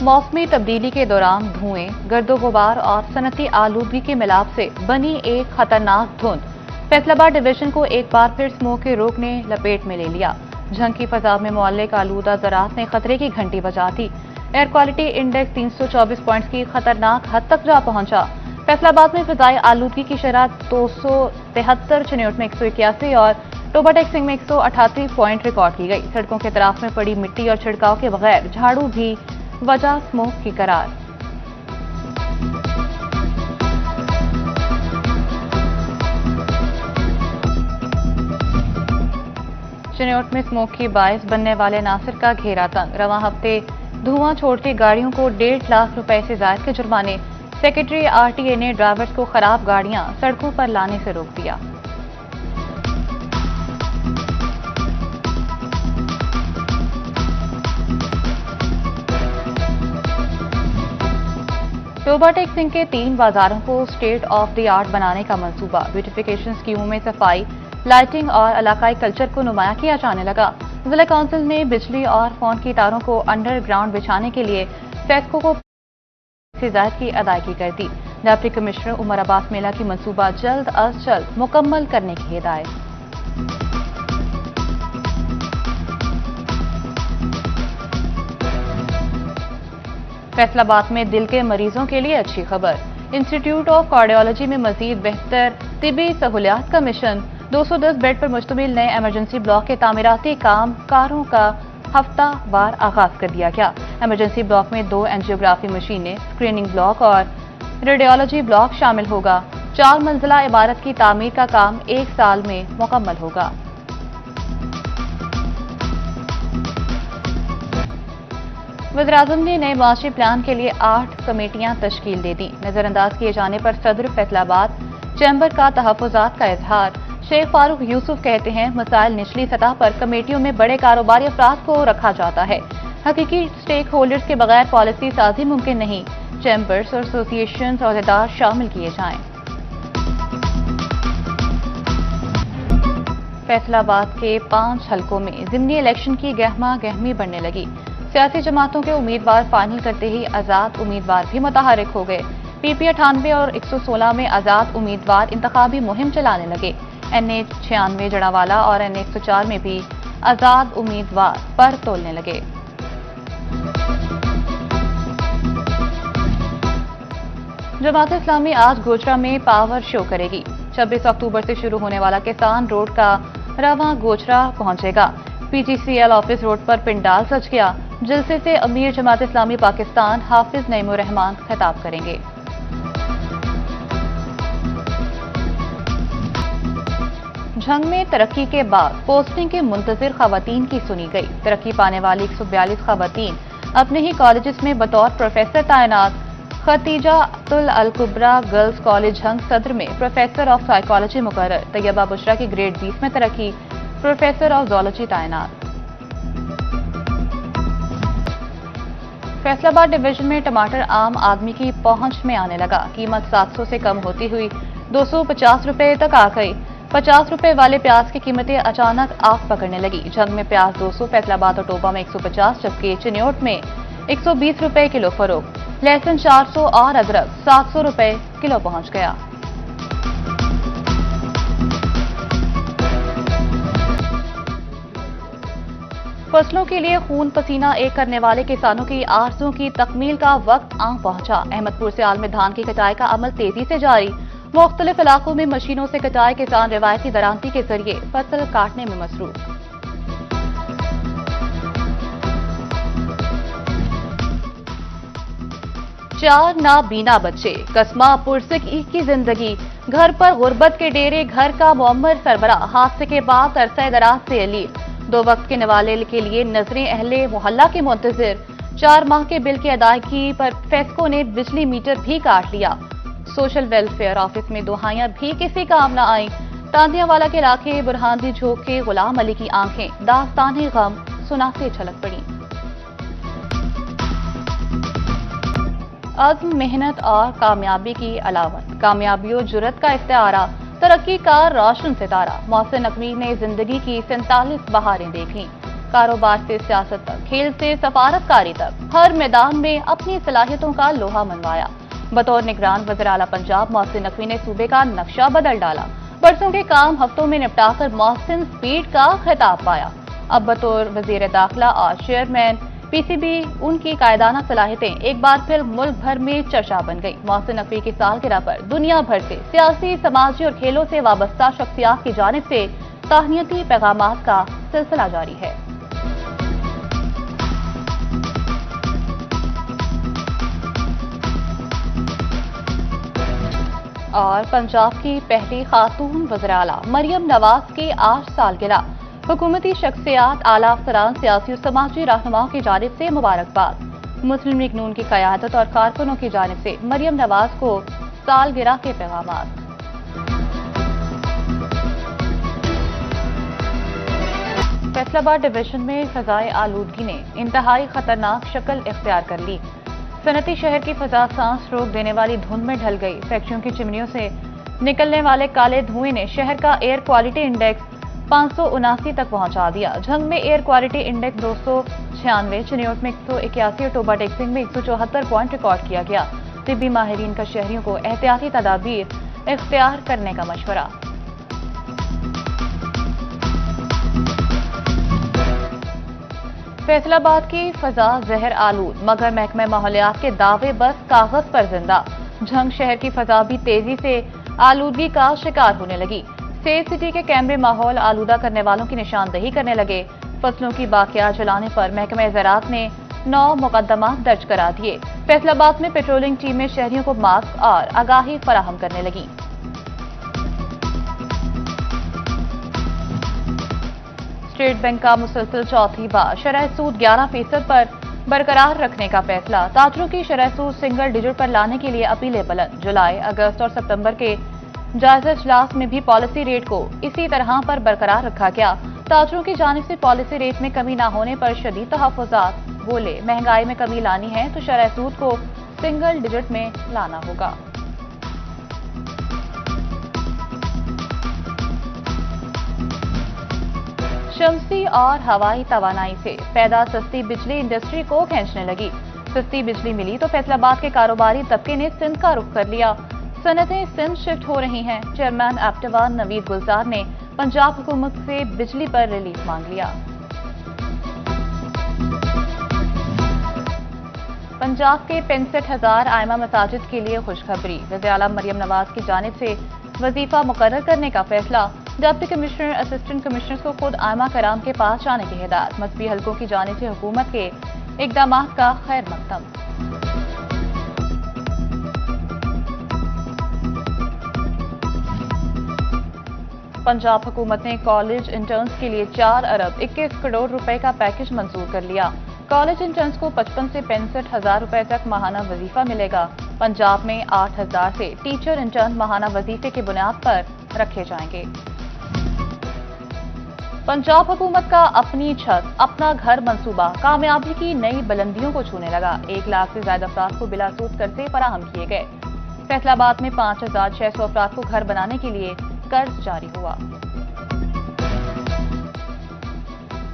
मौसमी तब्दीली के दौरान धुएं, गर्दो-गुबार और सनती आलूगी के मिलाप से बनी एक खतरनाक धुंध फैसलाबाद डिवीजन को एक बार फिर स्मोक के रोग ने लपेट में ले लिया। झंग की फजा में मुअल्लिक आलूदा ज़राअत ने खतरे की घंटी बजा दी। एयर क्वालिटी इंडेक्स 324 पॉइंट्स की खतरनाक हद तक जा पहुंचा। फैसलाबाद में फिजाई आलूदगी की शरह 273, चिन्योट में 181 और टोबा सिंह में 138 पॉइंट रिकॉर्ड की गई। सड़कों के तराफ में पड़ी मिट्टी और छिड़काव के बगैर झाड़ू भी वजह स्मोक की करार। चिन्योट में स्मोक की बायस बनने वाले नासिर का घेरा तंग। रवां हफ्ते धुआं छोड़ती गाड़ियों को 1.5 लाख रुपए से ज्यादा के जुर्माने। सेक्रेटरी आरटीए ने ड्राइवर्स को खराब गाड़ियां सड़कों पर लाने से रोक दिया। टोबा सिंह के 3 बाजारों को स्टेट ऑफ द आर्ट बनाने का मंसूबा। ब्यूटिफिकेशन स्कीमों में सफाई, लाइटिंग और इलाकाई कल्चर को नुमाया किया जाने लगा। जिला काउंसिल ने बिजली और फोन की तारों को अंडरग्राउंड बिछाने के लिए फेस्को को से ज्यादा की अदायगी कर दी। डिप्टी कमिश्नर उमर अब्बास मेला की मंसूबा जल्द अज जल्द मुकम्मल करने की हिदायत। फैसलाबाद में दिल के मरीजों के लिए अच्छी खबर। इंस्टीट्यूट ऑफ कार्डियोलॉजी में मजीद बेहतर तिबी सहूलियात का मिशन। 210 बेड पर मुश्तमिल नए इमरजेंसी ब्लॉक के तामीराती कामकारों का हफ्तावार आगाज कर दिया गया। इमरजेंसी ब्लॉक में 2 एंजियोग्राफी मशीनें, स्क्रीनिंग ब्लॉक और रेडियोलॉजी ब्लॉक शामिल होगा। 4 मंजिला इमारत की तामीर का काम 1 साल में मुकम्मल होगा। वज़ीर-ए-आज़म ने नए माशी प्लान के लिए 8 कमेटियां तश्कील दे दी। नजरअंदाज किए जाने पर सदर फैसलाबाद चैम्बर का तहफ़्फ़ुज़ात का इजहार। शेख फारूक यूसुफ कहते हैं, मसाइल निचली सतह पर कमेटियों में बड़े कारोबारी अफराद को रखा जाता है। हकीकी स्टेक होल्डर्स के बगैर पॉलिसी साजी मुमकिन नहीं। चैम्बर्स और एसोसिएशन अहदेदार शामिल किए जाएं। फैसलाबाद के 5 हलकों में ज़िमनी इलेक्शन की गहमा गहमी बढ़ने लगी। सियासी जमातों के उम्मीदवार फाइनल करते ही आजाद उम्मीदवार भी मुतहरिक हो गए। पीपी 98 और 116 में आजाद उम्मीदवार इंतखाबी मुहिम चलाने लगे। NA 96 जड़ावाला और NA 104 में भी आजाद उम्मीदवार पर तोलने लगे। जमात इस्लामी आज गोचरा में पावर शो करेगी। 26 अक्टूबर से शुरू होने वाला किसान रोड का रवां गोचरा पहुंचेगा। PGCL ऑफिस रोड पर पिंडाल सज गया। जलसे से अमीर जमात इस्लामी पाकिस्तान हाफिज नईमुर रहमान खिताब करेंगे। झंग में तरक्की के बाद पोस्टिंग के मुंतजिर खवातीन की सुनी गई। तरक्की पाने वाली 142 खवातीन अपने ही कॉलेजेस में बतौर प्रोफेसर तैनात। खतीजातुल अल-कुबरा गर्ल्स कॉलेज झंग सदर में प्रोफेसर ऑफ साइकोलॉजी मुकर्रर। तैयबा बुशरा की ग्रेड 20 में तरक्की, प्रोफेसर ऑफ जोलॉजी तैनात। फैसलाबाद डिवीजन में टमाटर आम आदमी की पहुंच में आने लगा। कीमत 700 से कम होती हुई 250 रुपए तक आ गई। 50 रुपए वाले प्याज की कीमतें अचानक आग पकड़ने लगी। झंग में प्याज 200, फैसलाबाद और टोबा में 150, जबकि चिन्योट में 120 रुपए किलो फरोख्त। लहसुन 400 और अदरक 700 रुपए किलो पहुंच गया। फसलों के लिए खून पसीना एक करने वाले किसानों की आरज़ुओं की तकमील का वक्त आ पहुंचा। अहमदपुर से आल में धान की कटाई का अमल तेजी से जारी। मुख्तलिफ इलाकों में मशीनों से कटाई, किसान रिवायती दरांती के जरिए फसल काटने में मसरूफ। चार नाबीना बच्चे, कस्मा पुरसकी की जिंदगी। घर पर गुर्बत के डेरे, घर का मुअम्मर सरबराह। हादसे के बाद अरसे दराज से अलील। 2 वक्त के नवाले के लिए नजरें अहले मोहल्ला के मुंतजिर। 4 माह के बिल की अदायगी पर फेस्को ने बिजली मीटर भी काट लिया। सोशल वेलफेयर ऑफिस में दुहाइयां भी किसी काम न आई। तांदियावाला के इलाके बुरहानदी झोंक के गुलाम अली की आंखें दास्तान गम सुनाते छलक पड़ी। अज़्म, मेहनत और कामयाबी की अलामत। कामयाबियों जुर्रत का इस्तारा, तरक्की का रोशन सितारा। मोहसिन नकवी ने जिंदगी की 47 बहारें देखी। कारोबार से सियासत तक, खेल से सफारतकारी तक हर मैदान में अपनी सलाहियतों का लोहा मनवाया। बतौर निगरान वज़ीर आला पंजाब मोहसिन नकवी ने सूबे का नक्शा बदल डाला। बरसों के काम हफ्तों में निपटाकर मोहसिन स्पीड का खिताब पाया। अब बतौर वजीर दाखिला और चेयरमैन पीसीबी उनकी कायदाना सलाहियतें एक बार फिर मुल्क भर में चर्चा बन गई। मोहसिन नकवी की सालगिरह पर दुनिया भर से सियासी, समाजी और खेलों से वाबस्ता शख्सियात की जानिब से ताहनियती पैगामात का सिलसिला जारी है। और पंजाब की पहली खातून वज़ीर आला मरियम नवाज की आज सालगिरह। हुकूमती शख्सियात, आला अफसरान, सियासी और समाजी रहनुमाओं की जानिब से मुबारकबाद। मुस्लिम लीग नून की क़यादत और कारकुनों की जानिब से मरियम नवाज को सालगिरह के पैगामात। फैसलाबाद डिवीजन में फ़ज़ाए आलूदगी ने इंतहाई खतरनाक शक्ल इख्तियार कर ली। सनती शहर की फ़ज़ा सांस रोक देने वाली धुंध में ढल गई। फैक्ट्रियों की चिमनियों से निकलने वाले काले धुएं ने शहर का एयर क्वालिटी इंडेक्स 579 तक पहुंचा दिया। झंग में एयर क्वालिटी इंडेक्स 296, चिन्योट में 181 और टोबा टेक्सिंग में 174 पॉइंट रिकॉर्ड किया गया। तिब्बी माहिरीन का शहरियों को एहतियाती तदाबीर इख्तियार करने का मशवरा। फैसलाबाद की फजा जहर आलूद, मगर महकमा माहौलियात के दावे बस कागज पर जिंदा। झंग शहर की फजा भी तेजी से आलूदगी का शिकार होने लगी। सेफ सिटी के कैमरे माहौल आलूदा करने वालों की निशानदही करने लगे। फसलों की बाकियात जलाने पर महकमा ज़राअत ने 9 मुकदमा दर्ज करा दिए। फैसलाबाद में पेट्रोलिंग टीमें शहरियों को मास्क और आगाही फराहम करने लगी। स्टेट बैंक का मुसलसल चौथी बार शरह सूद 11% पर बरकरार रखने का फैसला। ताजरों की शरह सूद सिंगल डिजिट पर लाने के लिए अपीलें बुलंद। जुलाई, अगस्त और सितंबर के जायजा इजलास में भी पॉलिसी रेट को इसी तरह पर बरकरार रखा गया। ताजरों की जानिब से पॉलिसी रेट में कमी न होने पर शदीद तहफ़्फ़ुज़ात। बोले, महंगाई में कमी लानी है तो शरह सूद को सिंगल डिजिट में लाना होगा। शमसी और हवाई तवानाई से पैदा सस्ती बिजली इंडस्ट्री को खींचने लगी। सस्ती बिजली मिली तो फैसलाबाद के कारोबारी तबके ने सिंध का रुख कर लिया। सनतें सिंध शिफ्ट हो रही हैं। चेयरमैन एप्टिवान नवीद गुलजार ने पंजाब हुकूमत से बिजली पर रिलीफ मांग लिया। पंजाब के 65,000 आइमा मसाजिद के लिए खुशखबरी। वज़ीर आला मरियम नवाज की जानिब से वजीफा मुकर्रर करने का फैसला। डिप्टी कमिश्नर, असिस्टेंट कमिश्नर्स को खुद आइमा कराम के पास जाने की हिदायत। मजहबी हलकों की जानिब से हुकूमत के इक़दाम का खैर मकदम। पंजाब हुकूमत ने कॉलेज इंटर्न्स के लिए 4 अरब 21 करोड़ रुपए का पैकेज मंजूर कर लिया। कॉलेज इंटर्न्स को 55 से 65,000 रुपए तक माहाना वजीफा मिलेगा। पंजाब में 8,000 से टीचर इंटर्न माहाना वजीफे की बुनियाद पर रखे जाएंगे। पंजाब हुकूमत का अपनी छत अपना घर मंसूबा कामयाबी की नई बुलंदियों को छूने लगा। 1 लाख से ज्यादा अफराद को बिलासूद कर्जे फराहम किए गए। फैसलाबाद में 5,600 अफराद को घर बनाने के लिए कर्ज जारी हुआ।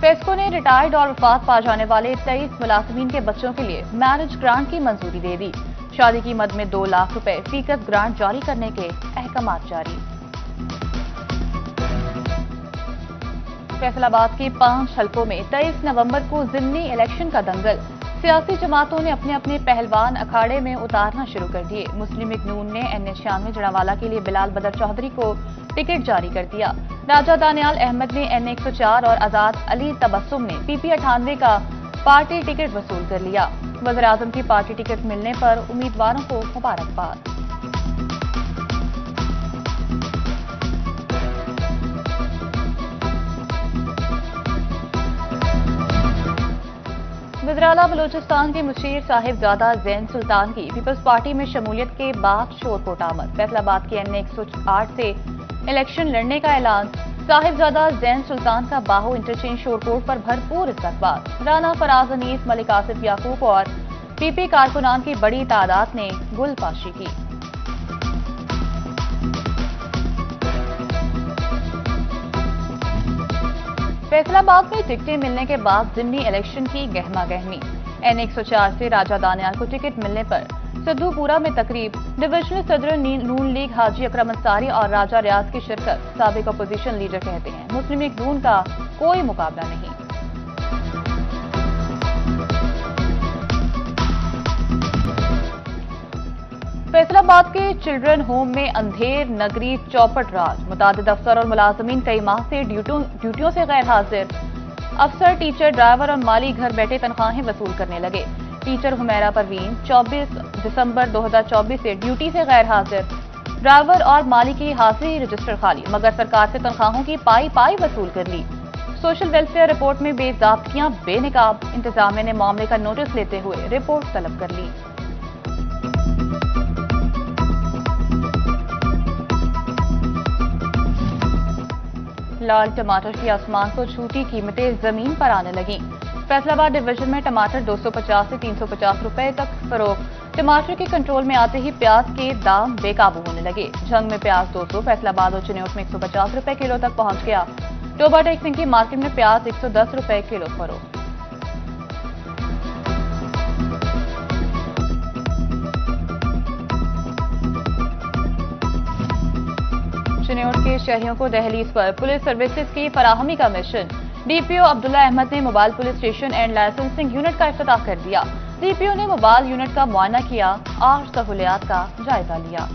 फेस्को ने रिटायर्ड और वफात पा जाने वाले 23 मुलाजिमीन के बच्चों के लिए मैरिज ग्रांट की मंजूरी दे दी। शादी की मद में 2 लाख रुपए फीकत ग्रांट जारी करने के अहकामात जारी। फैसलाबाद के 5 हलकों में 23 नवंबर को ज़िमनी इलेक्शन का दंगल। सियासी जमातों ने अपने अपने पहलवान अखाड़े में उतारना शुरू कर दिए। मुस्लिम लीग नून ने NA96 जड़ावाला के लिए बिलाल बदर चौधरी को टिकट जारी कर दिया। राजा दानियाल अहमद ने NA104 और आजाद अली तबस्सुम ने PP98 का पार्टी टिकट वसूल कर लिया। वज़ीर आज़म की पार्टी टिकट मिलने पर उम्मीदवारों को मुबारकबाद। वज़ीर आला बलूचिस्तान के मुशीर साहिबजादा ज़ैन सुल्तान की पीपल्स पार्टी में शमूलियत के बाद शोरकोट आमद। फैसलाबाद के NA108 से इलेक्शन लड़ने का ऐलान। साहिबजादा ज़ैन सुल्तान का बाहू इंटरचेंज शोरकोट पर भरपूर इस्तकबाल। राना फराज अनीस, मलिक आसिफ याकूब और PP कारकुनान की बड़ी तादाद ने गुलपाशी की। फैसलाबाद में टिकटें मिलने के बाद जिमनी इलेक्शन की गहमा गहमी। N104 से राजा दानियाल को टिकट मिलने पर सिद्धूपुरा में तकरीब। डिविजनल सदर नून लीग हाजी अकरम अंसारी और राजा रियाज की शिरकत। साबिक अपोजिशन लीडर कहते हैं मुस्लिम लीग नून का कोई मुकाबला नहीं। फैसलाबाद के चिल्ड्रन होम में अंधेर नगरी चौपट राज। मुतादिद अफसर और मुलाजमीन कई माह से ड्यूटियों से गैर हाजिर। अफसर, टीचर, ड्राइवर और माली घर बैठे तनख्वाहें वसूल करने लगे। टीचर हुमैरा परवीन 24 दिसंबर 2024 से ड्यूटी से गैर हाजिर। ड्राइवर और माली की हाजिरी रजिस्टर खाली, मगर सरकार से तनख्वाहों की पाई वसूल कर ली। सोशल वेलफेयर रिपोर्ट में बेजाब्तियां बेनकाब। इंतजामिया ने मामले का नोटिस लेते हुए रिपोर्ट तलब कर ली। लाल टमाटर की आसमान को छूती कीमतें जमीन पर आने लगी। फैसलाबाद डिवीजन में टमाटर 250 से 350 रुपए तक फरोख्त। टमाटर के कंट्रोल में आते ही प्याज के दाम बेकाबू होने लगे। झंग में प्याज 200, फैसलाबाद और चिन्योट में 150 रुपए किलो तक पहुंच गया। टोबा टेक सिंह की मार्केट में प्याज 110 रुपए किलो फरोख्त। चिन्योट के शहरियों को दहलीज पर पुलिस सर्विसेज की फराहमी का मिशन। डीपीओ अब्दुल्ला अहमद ने mobile police station and licensing unit का इफ्तिताह कर दिया। डीपीओ ने मोबाइल यूनिट का मुआयना किया और सहूलियात का जायजा लिया।